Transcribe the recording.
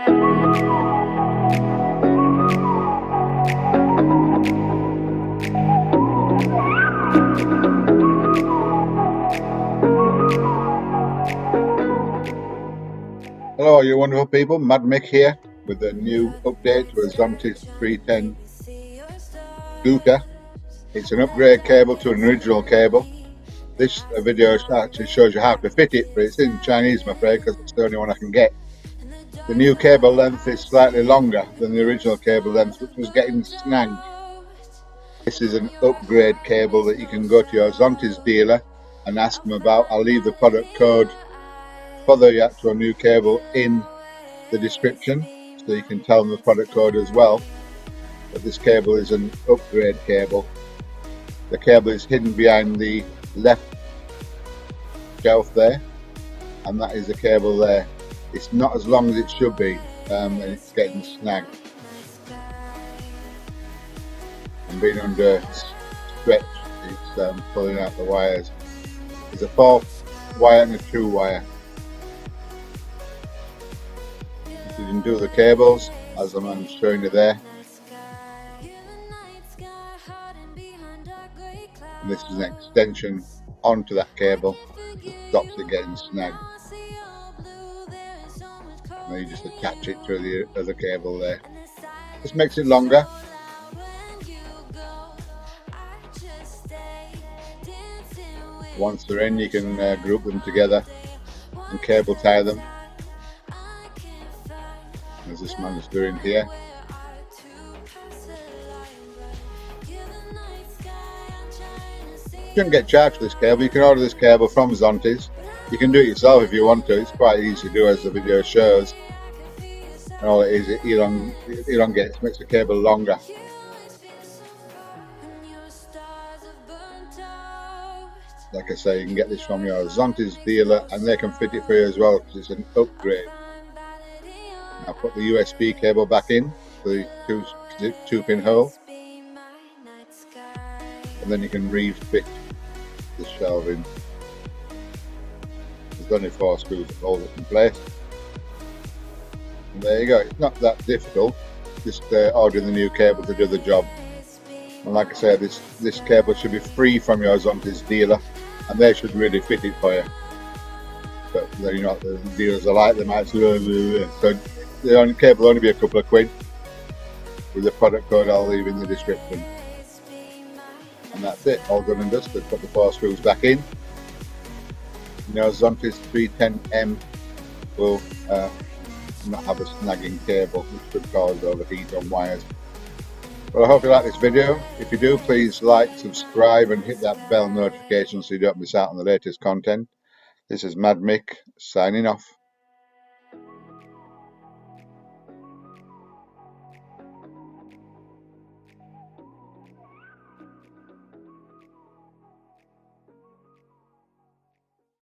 Hello you wonderful people, Mad Mick here with a new update to a Zontes 310 scooter. It's an upgrade cable to an original cable. This video actually shows you how to fit it, but it's in Chinese I'm afraid because it's the only one I can get. The new cable length is slightly longer than the original cable length, which was getting snagged. This is an upgrade cable that you can go to your Zontes dealer and ask them about. I'll leave the product code for the actual new cable in the description, so you can tell them the product code as well. But this cable is an upgrade cable. The cable is hidden behind the left shelf there, and that is the cable there. It's not as long as it should be, and it's getting snagged and being under stretch. It's pulling out the wires. There's a 4-wire and a 2-wire. You can do the cables as I'm showing you there. And this is an extension onto that cable that stops it getting snagged. And then you just attach it to the other cable there. This makes it longer. Once they're in, you can group them together and cable tie them, as this man is doing here. You shouldn't get charged for this cable. You can order this cable from Zontes. You can do it yourself if you want to. It's quite easy to do, as the video shows. And all it is, it elongates, makes the cable longer. Like I say, you can get this from your Zontes dealer and they can fit it for you as well, because it's an upgrade. Now put the USB cable back in for the 2-pin hole, and then you can refit the shelving. There's only 4 screws to hold it in place. And there you go. It's not that difficult. Just ordering the new cable to do the job. And like I said, this cable should be free from your Zontes dealer, and they should really fit it for you. But you know, the dealers are like, they might say, so the cable will only be a couple of quid, with the product code I'll leave in the description. And that's it, all done and dusted. Put the 4 screws back in. Now Zontes 310M will not have a snagging cable, which could cause overheat on wires. Well, I hope you like this video. If you do, please like, subscribe and hit that bell notification so you don't miss out on the latest content. This is Mad Mick signing off.